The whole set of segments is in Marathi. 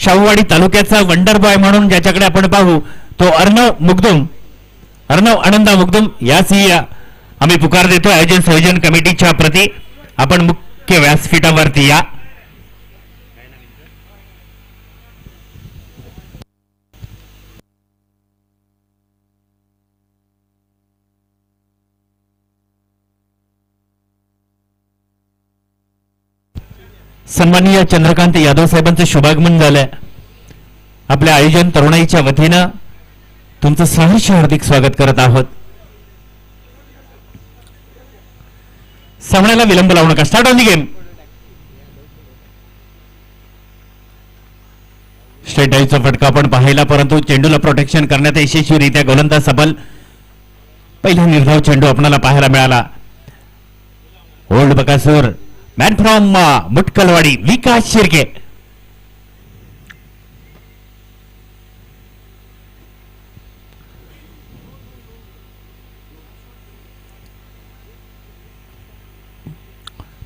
शाहूवाडी तालुक्याचा वंडर बॉय म्हणून ज्याच्याकडे आपण पाहू तो अर्णव आनंदा मुगदुम याची आम्ही पुकार देतो आयोजन संयोजन कमिटीच्या प्रती. आपण मुख्य व्यासपीठावरती या. सन्माननीय चंद्रकांत यादव साहेबांचं शुभागमन झालंय. आपल्या आयोजन तरुणाईच्या वतीनं तुमचं सहर्ष हार्दिक स्वागत करत आहोत. सामन्याला विलंब लावू नका. Start on the game. Straight डाईव्हचा फटका आपण पाहिला परंतु चेंडूला प्रोटेक्शन करण्यात यशस्वीरित्या गोलंदाज सफल. पहिला निर्धाव चेंडू आपल्याला पाहायला मिळाला. Old Bakasur man from Mutkalwadi Vikas Shirke.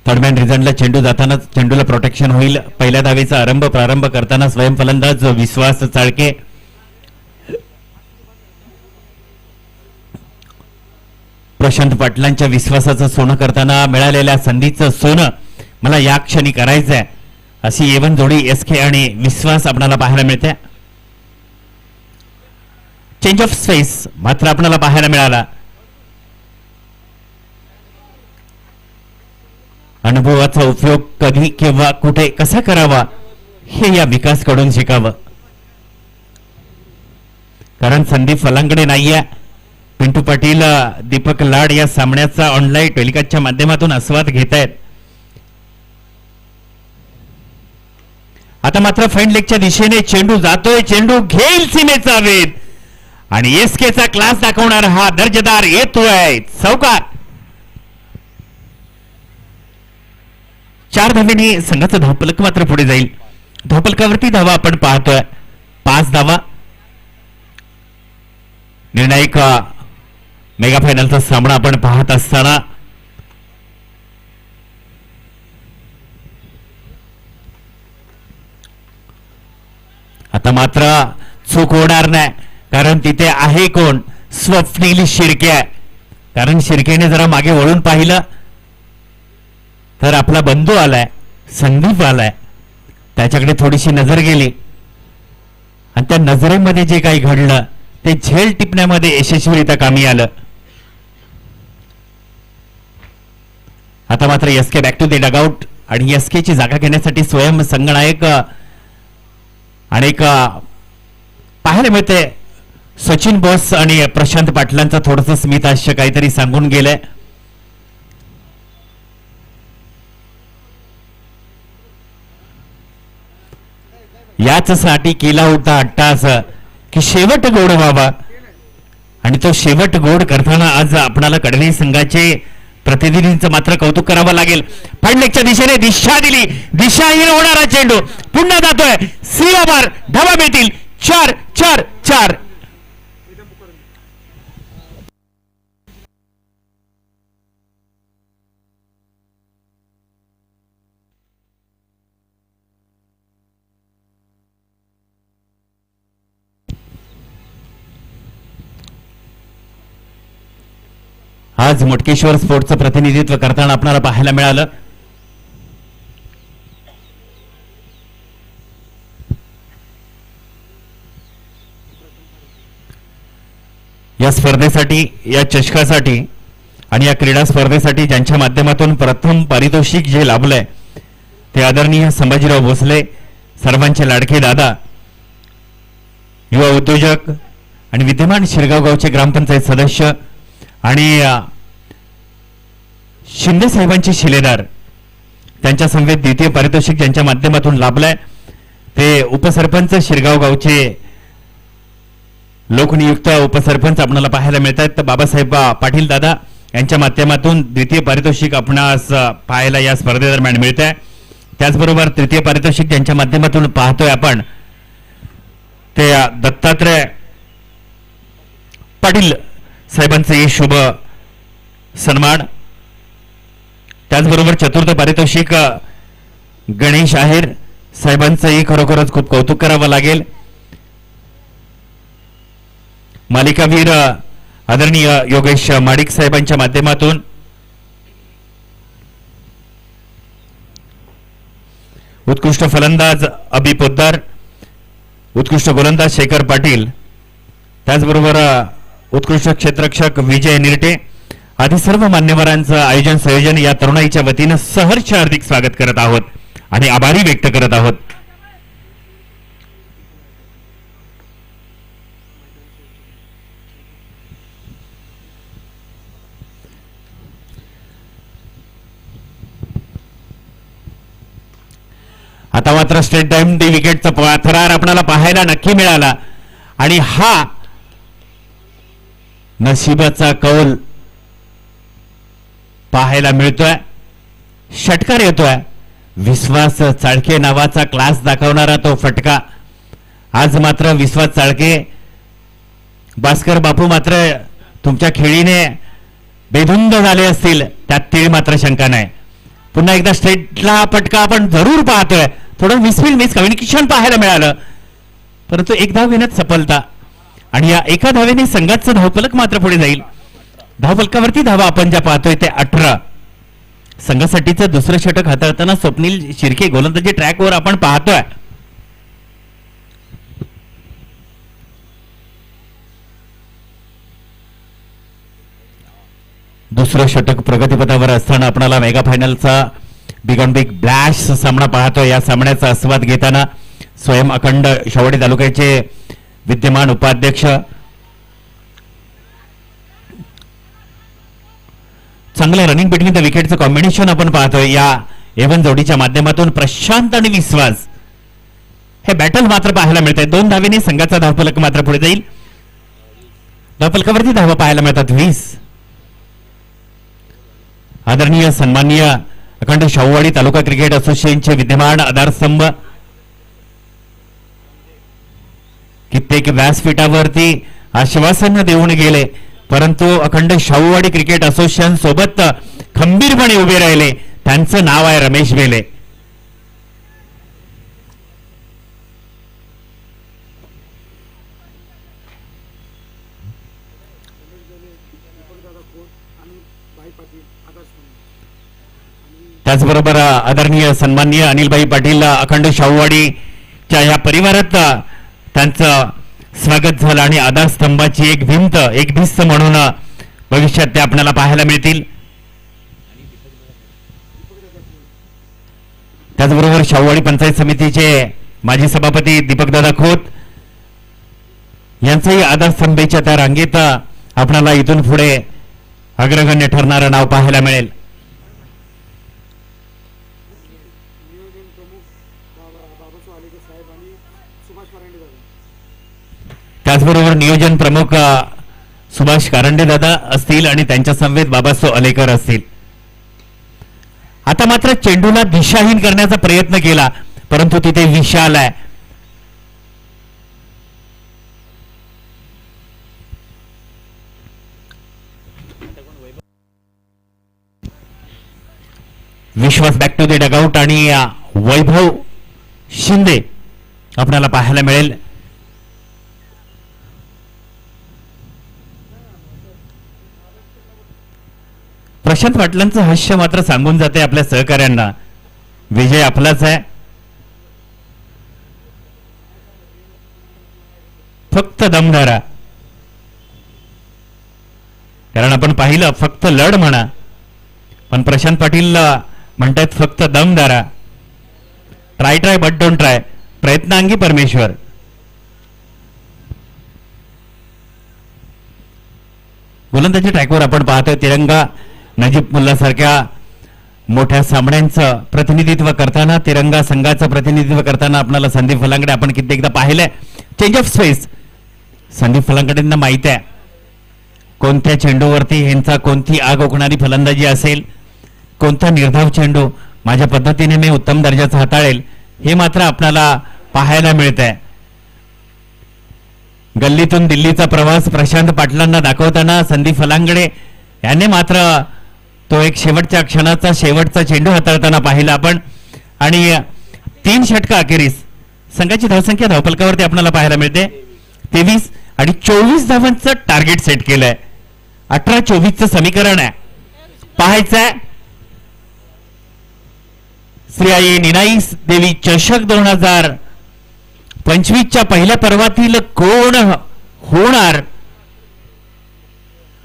Third man रिझल्टला चेंडू जाताना चेंडूला प्रोटेक्शन होईल. पहिल्या धावेचा प्रारंभ करताना स्वयं फलंदाज विश्वास चाळके. प्रशांत पाटलांच्या विश्वासाचं सोनं करताना मिळालेल्या संधीचं सोनं मला या क्षणी करायचंय अशी एवन जोडी एसके आणि विश्वास आपल्याला पाहायला मिळते. चेंज ऑफ स्पेस मात्र आपल्याला पाहायला मिळाला. अनुभवाचा उपयोग कधी केव्हा कुठे कसा करावा हे या विकासकडून शिकावं. कारण संधी फलांकडे नाहीये. पिंटू पाटील दीपक लाड या सामन्याचा ऑनलाईन टेलिकास्टच्या माध्यमातून आस्वाद घेत आहेत. आता मात्र फाईन लेगच्या दिशेने चेंडू जातोय. चेंडू घेईल सीमेचा वेध आणि एसकेचा क्लास दाखवणारा हा दर्जेदार येतोय चौकार. 4 धावेने संघाचा धावफलक मात्र पुढे जाईल. धावफलकावरती धावा आपण पाहतोय 5 धावा. निर्णायक मेगा फायनलचा सामना आपण पाहत असताना आता मात्र चूक होणार नाही. कारण तिथे आहे कोण? स्वप्नील शिर्के. कारण शिर्केने जरा मागे वळून पाहिलं तर आपला बंधू आलाय, संदीप आलाय. त्याच्याकडे थोडीशी नजर गेली आणि त्या नजरेमध्ये जे काही घडलं ते झेल टिपण्यामध्ये यशस्वीरित्या कामी आलं. आता मात्र SK back to the dugout आणि एसकेची जागा घेण्यासाठी स्वयं संगनायक अनेक पाहायला मिळते. सचिन बोस आणि प्रशांत पाटलांचा थोडंसं स्मित हास्य काहीतरी सांगून गेलंय. याच साठी केला होता अट्टास की शेवट गोड व्हावा आणि तो शेवट गोड करताना आज आपणाला कडवी संघाचे प्रतिनिधींचं मात्र कौतुक करावं लागेल. फाईनलेगच्या दिशेने दिशा दिली. दिशाहीन होणारा चेंडू पुन्हा जातोय सीमाबार. धावा मिळतील 4-4-4. आज मुटकेश्वर स्पोर्टचं प्रतिनिधित्व करताना आपल्याला पाहायला मिळालं. या स्पर्धेसाठी, या चषकासाठी आणि या क्रीडा स्पर्धेसाठी ज्यांच्या माध्यमातून प्रथम पारितोषिक जे लाभलंय ते आदरणीय संभाजीराव भोसले, सर्वांचे लाडके दादा, युवा उद्योजक आणि विद्यमान शिरगाव गावचे ग्रामपंचायत सदस्य आणि शिंदे साहेबांचे शिलेदार, त्यांच्या समवेत द्वितीय पारितोषिक ज्यांच्या माध्यमातून लाभलंय ते उपसरपंच शिरगाव गावचे लोकनियुक्त उपसरपंच आपल्याला पाहायला मिळत आहेत. बाबासाहेब पाटील दादा यांच्या माध्यमातून द्वितीय पारितोषिक आपणास पाहायला या स्पर्धेदरम्यान मिळत आहे. त्याचबरोबर तृतीय पारितोषिक ज्यांच्या माध्यमातून पाहतोय आपण ते दत्तात्रय पाटील साहेबांचे शुभ सन्मान. त्याचबरोबर चतुर्थ पारितोषिक गणेश आहेर, साहेबांचंही खरोखरच खूप कौतुक करावं लागेल. मालिकावीर आदरणीय योगेश माडिक साहेबांच्या माध्यमातून उत्कृष्ट फलंदाज अभि पोद्दार, उत्कृष्ट गोलंदाज शेखर पाटील, त्याचबरोबर उत्कृष्ट क्षेत्ररक्षक विजय निरटे आदी सर्व मान्यवरांचं आयोजन संयोजन या तरुणाईच्या वतीनं सहर्ष हार्दिक स्वागत करत आहोत आणि आभारी व्यक्त करत आहोत. आता मात्र स्ट्रेट टाइम दी विकेटचा थरार आपल्याला पाहायला नक्की मिळाला आणि हा नशिबाचा कौल पाहायला मिळतोय. षटकार येतोय. विश्वास चाळके नावाचा क्लास दाखवणारा तो फटका. आज मात्र विश्वास चाळके, भास्कर बापू मात्र तुमच्या खेळीने बेधुंद झाले असतील त्यात तीळ मात्र शंका नाही. पुन्हा एकदा स्ट्रेटला फटका आपण जरूर पाहतोय. थोडं मिस कम्युनिकेशन पाहायला मिळालं, परंतु एक धाव घेण्यात सफलता आणि या एका धावेने संघाचं धावफलक मात्र पुढे जाईल. धावफलकावरती धावा आपण ज्या पाहतोय ते 18. संघासाठीचं दुसरं षटक हाताळताना स्वप्नील शिर्के गोलंदाजी ट्रॅकवर आपण पाहतोय. दुसरं षटक प्रगतीपथावर असताना आपल्याला मेगा फायनलचा बिग ऑन बिग ब्लॅश सामना पाहतोय. या सामन्याचा आस्वाद घेताना स्वयं अखंड शेवटी तालुक्याचे विद्यमान उपाध्यक्ष, चांगलं रनिंग बिटवीन द विकेटचं कॉम्बिनेशन आपण पाहतोय. या एवन जोडीच्या माध्यमातून प्रशांत आणि विश्वास हे बॅटल मात्र पाहायला मिळतंय. 2 धावेने संघाचा धावफलक मात्र पुढे जाईल. धावफलकावरती धावा पाहायला मिळतात 20. आदरणीय सन्माननीय अखंड शाहूवाडी तालुका क्रिकेट असोसिएशनचे विद्यमान आधारस्तंभ कित्येक व्यासपीठावरती आश्वासन देऊन गेले, परंतु अखंड शाहूवाडी क्रिकेट असोसिएशन सोबत खंबीरपणे उभे राहिले. त्यांचं नाव आहे रमेश बेले. त्याचबरोबर आदरणीय सन्माननीय अनिलभाई पाटील अखंड शाहूवाडीच्या या परिवारात त्यांचं स्वागत झालं आणि आधारस्तंभाची एक भिंत, एक भिस्त म्हणून भविष्यात ते आपल्याला पाहायला मिळतील. त्याचबरोबर शाहूवाडी पंचायत समितीचे माजी सभापती दीपकदादा खोत यांचंही आधारस्तंभेच्या त्या रांगेत आपल्याला इथून पुढे अग्रगण्य ठरणारं नाव पाहायला मिळेल. त्याचबरोबर नियोजन प्रमुख सुभाष कारंडे दादा असतील आणि त्यांच्या समवेत बाबासो अलेकर असतील. आता मात्र चेंडूला दिशाहीन करण्याचा प्रयत्न केला, परंतु तिथे विशाल आहे. विश्वास बॅक टू द डगआउट आणि वैभव शिंदे आपल्याला पाहायला मिळेल. प्रशांत पाटलांचं हास्य मात्र सांगून जाते आपल्या सहकाऱ्यांना, विजय आपलाच आहे. फक्त दमधारा. कारण आपण पाहिलं फक्त लढ म्हणा, पण प्रशांत पाटील म्हणतात फक्त दमधारा. Try but don't try. प्रयत्नांगी परमेश्वर. गोलंदाजी ट्रॅकवर आपण पाहतोय तिरंगा नजीब मुल्ला सारख्या मोठ्या सामन्यांचं प्रतिनिधित्व करताना, तिरंगा संघाचं प्रतिनिधित्व करताना आपल्याला संदीप फलांगडे आपण कित्येकदा पाहिलंय. Change of space. संदीप फलांगडेंना माहिती आहे कोणत्या चेंडूवरती यांचा कोणती आग ओकणारी फलंदाजी असेल, कोणता निर्धाव चेंडू माझ्या पद्धतीने मी उत्तम दर्जाचा हाताळेल, हे मात्र आपल्याला पाहायला मिळत आहे. गल्लीतून दिल्लीचा प्रवास प्रशांत पाटलांना दाखवताना संदीप फलांगडे यांनी मात्र तो एक शेवटच्या क्षणाचा शेवटचा चेंडू हाताळताना पाहिला आपण. आणि 3 षटका अखेरीस संघाची धावसंख्या धावफलकावरती आपल्याला पाहायला मिळते 23 आणि 24 धावांचं टार्गेट सेट केलंय. 18-24चं समीकरण आहे. पाहायचंय श्री आई निनाई देवी चषक 2025च्या पहिल्या पर्वातील कोण होणार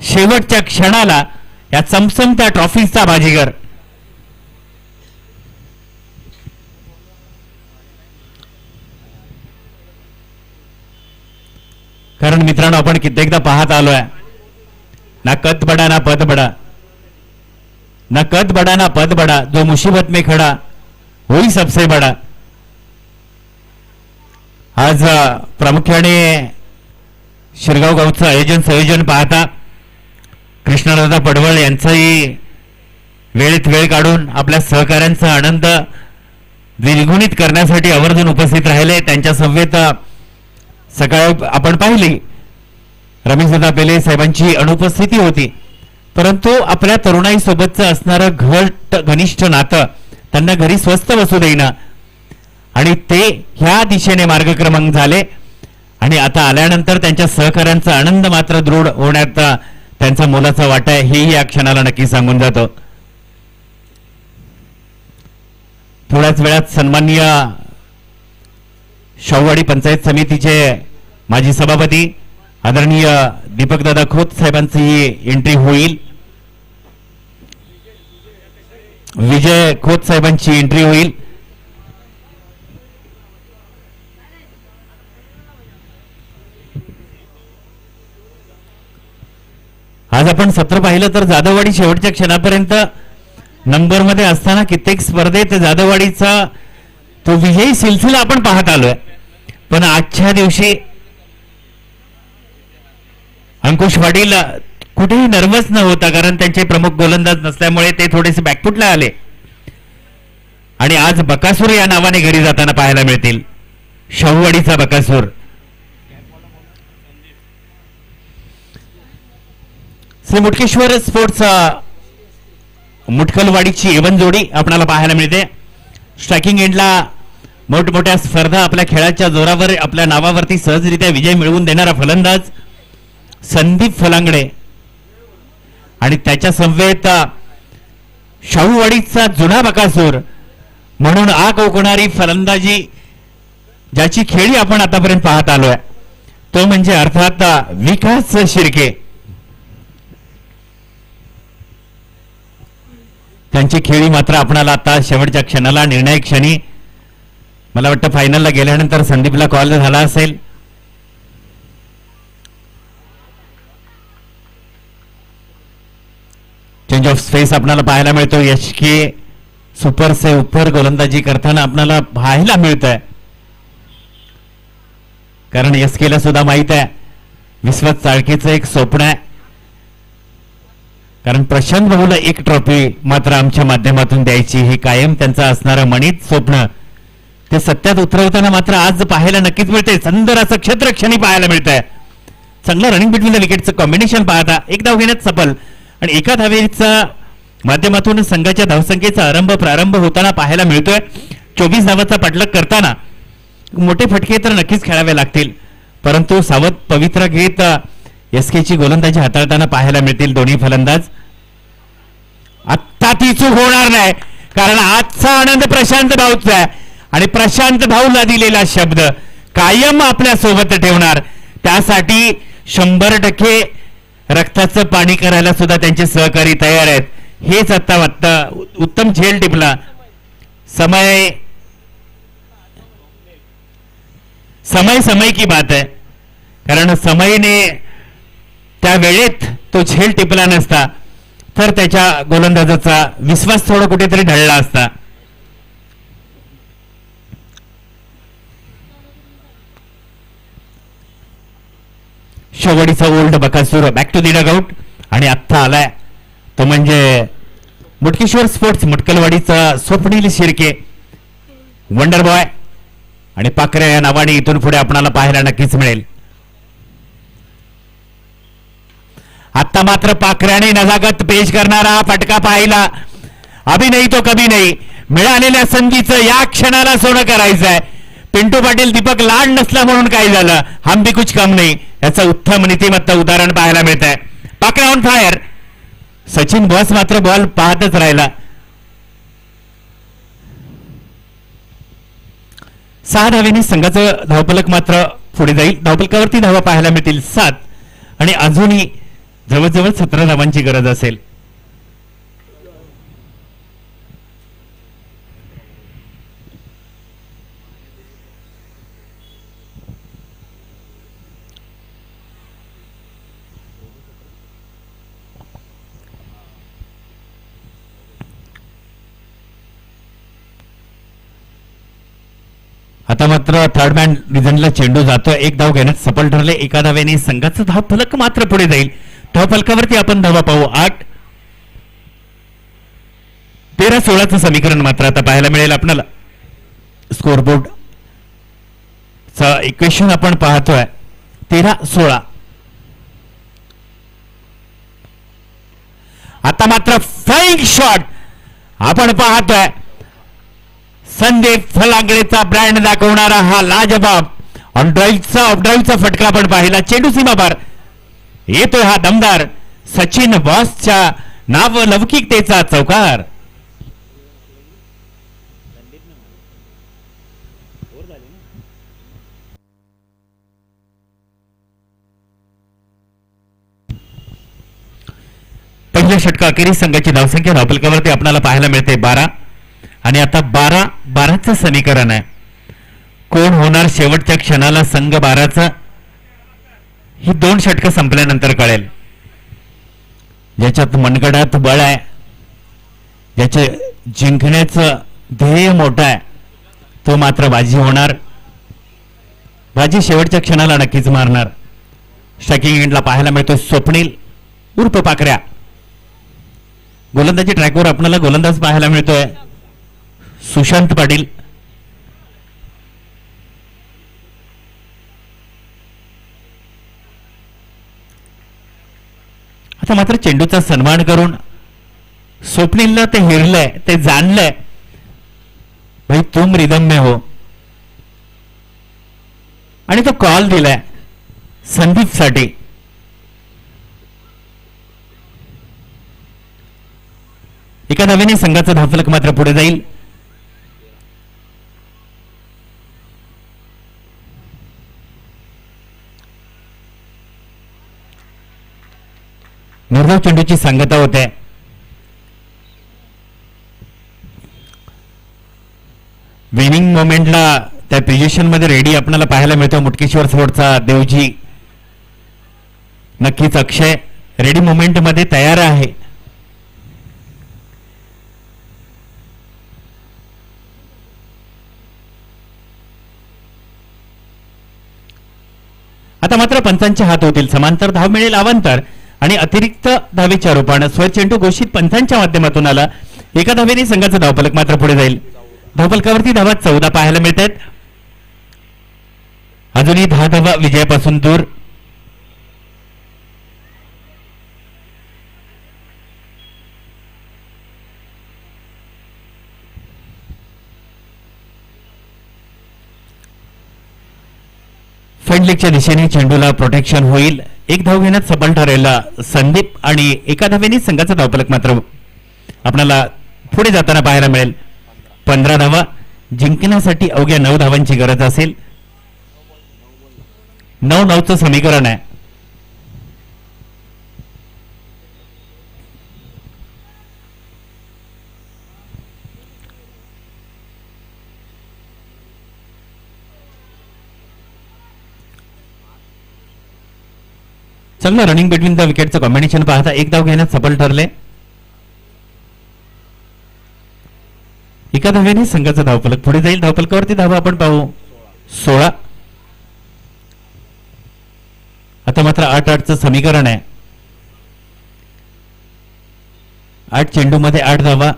शेवटच्या क्षणाला या चमचमत्या ट्रॉफीचा बाजीगर. कारण मित्रांनो आपण कित्येकदा पाहत आलोय ना कद बडा ना पद बडा, ना कद बडा ना पद बडा, जो मुसीबत में खडा होई सबसे बडा. आज प्रामुख्याने शिरगाव गावचं संयोजन पाहता कृष्णदादा पडवळ यांचाही वेळेत वेळ काढून आपल्या सहकाऱ्यांचा आनंद द्विगुणित करण्यासाठी आवर्जून उपस्थित राहिले. त्यांच्या समवेत सकाळी आपण पाहिली रमेशदादा पेले साहेबांची अनुपस्थिती होती, परंतु आपल्या तरुणाईसोबतचं असणारं घनिष्ठ नातं त्यांना घरी स्वस्त बसू देईना आणि ते ह्या दिशेने मार्गक्रमण झाले आणि आता आल्यानंतर त्यांच्या सहकार्यांचा आनंद मात्र दृढ होण्यात त्यांचा मोलाचा वाटा आहे हेही या क्षणाला नक्की सांगून जातो. थोड्याच वेळात सन्माननीय शाहूवाडी पंचायत समितीचे माजी सभापती आदरणीय दीपकदादा खोत साहेबांची एंट्री होईल. विजय खोत साहेबांची एंट्री होईल. आज आपण सत्र पाहिलं तर जाधववाडी शेवटच्या क्षणापर्यंत नंबर मध्ये असताना कित्येक स्पर्धेत जाधववाडीचा तो विजयी सिलसिला आपण पाहत आलोय, पण आजच्या दिवशी अंकुश पाटील कुठेही नर्वस न होता, कारण त्यांचे प्रमुख गोलंदाज नसल्यामुळे ते थोडेसे बॅकफुटला आले आणि आज बकासूर या नावाने घरी जाताना पाहायला मिळतील. शाहूवाडीचा बकासूर. श्री मुटकेश्वर स्पोर्ट्स मुटकलवाडीची एवन जोडी आपल्याला पाहायला मिळते. स्ट्रायकिंग एंडला मोठमोठ्या स्पर्धा आपल्या खेळाच्या जोरावर आपल्या नावावरती सहजरित्या विजय मिळवून देणारा फलंदाज संदीप फलांगडे आणि त्याच्या समवेत शाहूवाडीचा जुना बकासूर म्हणून आग ओकणारी फलंदाजी ज्याची खेळी आपण आतापर्यंत पाहत आलोय तो म्हणजे अर्थात विकास शिर्के. त्यांची खेळी मात्र आपणाला आता शेवटच्या क्षणाला निर्णायक क्षणी मला वाटतं फायनलला गेल्यानंतर संदीपला कॉल झाला असेल. चेंज ऑफ स्पेस आपल्याला पाहायला मिळतो. यशके सुपर से उपर गोलंदाजी करताना आपल्याला पाहायला मिळत आहे, कारण यशकेला सुद्धा माहित आहे विश्वास चाळकेचं एक स्वप्न आहे, कारण प्रशांत भाऊला एक ट्रॉफी मात्र आमच्या माध्यमातून द्यायची हे कायम त्यांचं असणारं मनीत स्वप्न ते सत्यात उतरवताना मात्र आज पाहायला नक्कीच मिळते. सुंदर असं क्षेत्रक्षणी पाहायला मिळत आहे. चांगलं रनिंग बिटवीन द विकेटचं कॉम्बिनेशन पाहता एक धाव घेण्यात सफल आणि एका धावेचा माध्यमातून संघाच्या धावसंख्येचा प्रारंभ होताना पाहायला मिळतोय. 24 धावाचा पाठलाग करताना मोठे फटके तर नक्कीच खेळावे लागतील, परंतु सावध पवित्र घेत एसकेची गोलंदाजी हाताळताना पाहायला मिळतील दोन्ही फलंदाज. आत्ता ती चूक होणार नाही, कारण आजचा आनंद प्रशांत भाऊचा आहे आणि प्रशांत भाऊला दिलेला शब्द कायम आपल्या सोबत ठेवणार. त्यासाठी 100% रक्ताचं पाणी करायला सुद्धा त्यांचे सहकारी तयार आहेत. हेच आता उत्तम झेल टिपला. समय समय की बात आहे, कारण समयने त्या वेळेत तो झेल टिपला नसता तर त्याच्या गोलंदाजाचा विश्वास थोडा कुठेतरी ढळला असता. शाहूवाडीचा old Bakasur back to the dugout आणि आत्ता आलाय तो म्हणजे मुटकेश्वर स्पोर्ट्स मुटकलवाडीचा स्वप्नील शिर्के वंडर बॉय आणि पाकऱ्या या नावाने इथून पुढे आपणाला पाहायला नक्कीच मिळेल. आता मात्र पाखऱ्याने नजाकत पेश करणारा फटका पाहिला. अभी नहीं तो कभी नहीं, मिळालेल्या संधीचं या क्षणाला सोनं करायचंय. पिंटू पाटील दीपक लाड नसला म्हणून काय झालं, हम भी कुछ कम नाही, याचं उत्तम नीतिमत्ता उदाहरण पाहायला मिळत आहे. पाकरा ऑन फायर. सचिन बॉस मात्र बॉल पाहतच राहिला. 6 धावेने संघाचं धावफलक मात्र पुढे जाईल. धावफलकावरती धावा पाहायला मिळतील 7 आणि अजूनही जवळजवळ 17 धावांची गरज असेल. आता मात्र थर्ड मॅन रिझनला चेंडू जातोय. एक धाव घेण्यात सफल ठरले. एका धावेने संघाचं धावफलक मात्र पुढे जाईल. धावफलकावरती आपण धावा पाहू 8. 13-16चं समीकरण मात्र आता पाहायला मिळेल आपल्याला. स्कोरबोर्ड इक्वेशन आपण पाहतोय 13-16. आता मात्र फ्लाइंग शॉट आपण पाहतोय. संदीप फलांगडेचा ब्रँड दाखवणारा हा लाजबाब ऑन ड्राईव्हचा फटका आपण पाहिला. चेंडू सीमापार येतोय हा दमदार सचिन बॉसच्या नाव लौकिकतेचा चौकार. पहिल्या षटका अखेरीस संघाची धावसंख्या धावफलकावरती आपल्याला पाहायला मिळते 12 आणि आता 12-12चं समीकरण आहे. कोण होणार शेवटच्या क्षणाला संघ 12चा ही 2 षटकं संपल्यानंतर कळेल. ज्याच्यात मनगडात बळ आहे, ज्याचे जिंकण्याचं ध्येय मोठं आहे, तो मात्र बाजी होणार. बाजी शेवटच्या क्षणाला नक्कीच मारणार. स्ट्रायकिंग एंडला पाहायला मिळतोय स्वप्नील उर्फ पाकऱ्या. गोलंदाजी ट्रॅकवर आपल्याला गोलंदाज पाहायला मिळतोय सुशांत पाटील. आता मात्र चेंडूचा सन्मान करून स्वप्नीलला ते हिरलंय, ते जाणलंय, भाई तुम रिदम में हो, आणि तो कॉल दिलाय संदीप साठी. एका धावेने संघाचा धावफलक मात्र पुढे जाईल. निर्धाव चेंडूची सांगता होते. विनिंग मोमेंटला त्या पोझिशन मध्ये रेडी आपल्याला पाहायला मिळतो मुटकेश्वर स्पोर्टचा देवजी. नक्कीच अक्षय रेडी मोमेंट मध्ये तयार आहे. आता मात्र पंचांचे हात होतील. समांतर धाव मिळेल अवांतर आणि अतिरिक्त धावेच्या रूपानं स्वर चेंडू घोषित पंचांच्या माध्यमातून आला. एका धावेने संघाचा धावफलक मात्र पुढे जाईल. धावफलकावरती धावा 14 पाहायला मिळतात. अजूनही 10 धावा विजयापासून दूर. फंडलेगच्या दिशेने चेंडूला प्रोटेक्शन होईल. एक धाव घेण्यात सफल ठरलेला संदीप आणि एका धावेने संघाचा धावफलक मात्र आपल्याला पुढे जाताना पाहायला मिळेल. 15 धावा जिंकण्यासाठी अवघ्या 9 धावांची गरज असेल. 9-9चं समीकरण आहे. चांगलं रनिंग बिटवीन द विकेटचं कॉम्बिनेशन पाहता एक धाव घेण्यात सफल ठरले. एका धावेने संघाचा धावफलक पुढे जाईल. धावफलकावरती धावा आपण पाहू 16. आता मात्र 8-8चं समीकरण आहे. 8 चेंडूमध्ये 8 धावा.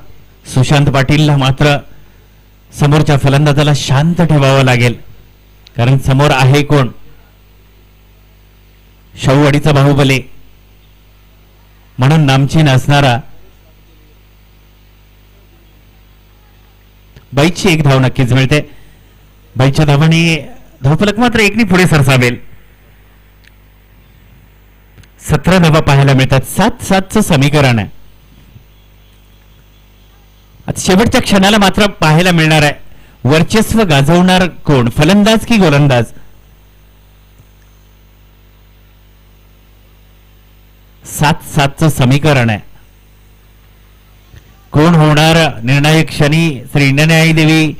सुशांत पाटीलला मात्र समोरच्या फलंदाजाला शांत ठेवावं लागेल, कारण समोर आहे कोण, शाहूवाडीचा बाहुबली म्हणून नामचीन असणारा बाईची एक धाव नक्कीच मिळते. बाईच्या धावाने धावफलक मात्र एकनी पुढे सरसावेल. 17 धावा पाहायला मिळतात. 7-7चं समीकरण आहे. आता शेवटच्या क्षणाला मात्र पाहायला मिळणार आहे वर्चस्व गाजवणार कोण, फलंदाज की गोलंदाज. 7-7चं समीकरण आहे. कोण होणार निर्णायक क्षणी श्री इंद्रायणी देवी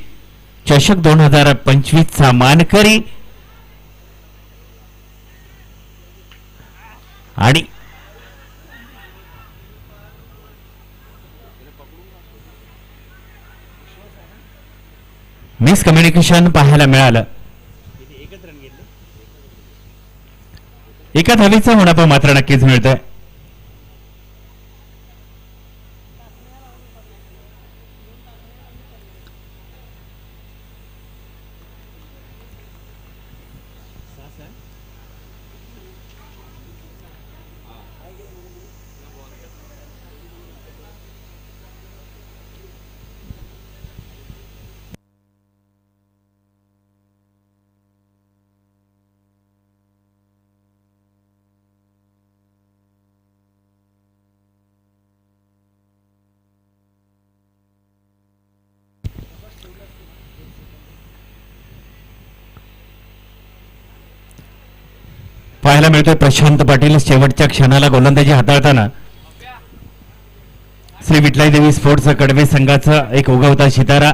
चषक 2025 चा मानकरी. आणि मिसकम्युनिकेशन पाहायला मिळालं. एका धावीचा मुनाफा मात्र नक्कीच मिळतोय. पाहायला मिळतोय प्रशांत पाटील शेवटच्या क्षणाला गोलंदाजी हाताळताना. श्री विठलाई देवी स्पोर्ट्स कडवे संघाचा एक उगवता सितारा.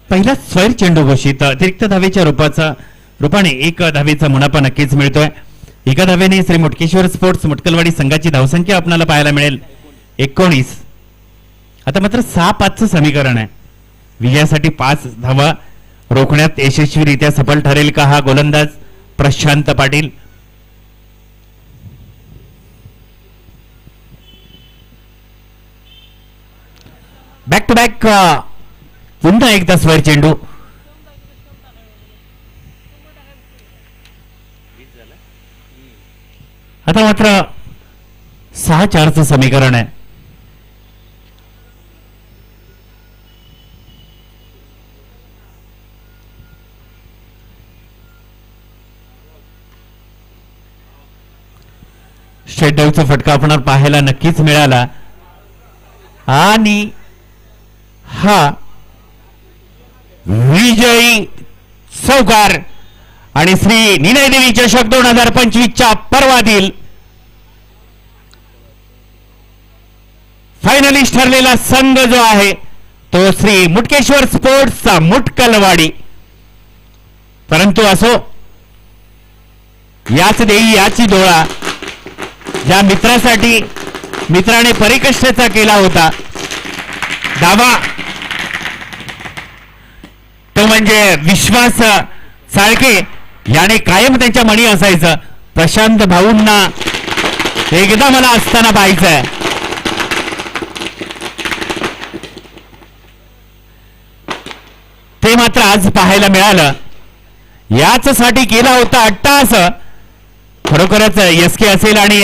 पहिला स्वैर चेंडू घोषित. अतिरिक्त धावेच्या रूपाने एक धावेचा मुनाफा नक्कीच मिळतोय. एका धावेने श्री मुटकेश्वर स्पोर्ट्स मुटकलवाडी संघाची धावसंख्या आपल्याला पाहायला मिळेल 19. आता मात्र 6-5चं समीकरण आहे. विजयासाठी 5 धावा रोखण्यात यशस्वीरित्या सफल ठरेल का हा गोलंदाज Prashant Patil. Back to back पुन्हा एकदा स्वैर चेंडू. आता मात्र 6-4चं समीकरण आहे. स्ट्रेट ड्राईव्हचा फटका आपल्याला पाहायला नक्कीच मिळाला. आणि हा विजयी चौकार आणि श्री नीनाई देवी चषक 2025च्या पर्वातील फायनलिस्ट ठरलेला संघ जो आहे तो श्री मुटकेश्वर स्पोर्ट्सचा मुटकलवाडी. परंतु असो, याच देई याची डोळा. ज्या मित्रासाठी मित्राने परिकष्टाचा केला होता दावा तो म्हणजे विश्वास साळके याने कायम त्यांच्या मनी असायचं. प्रशांत भाऊंना एकदा मला असताना पाहायचंय. ते मात्र आज पाहायला मिळालं. याच साठी केला होता अट्टास. खरोखरच एसके असेल आणि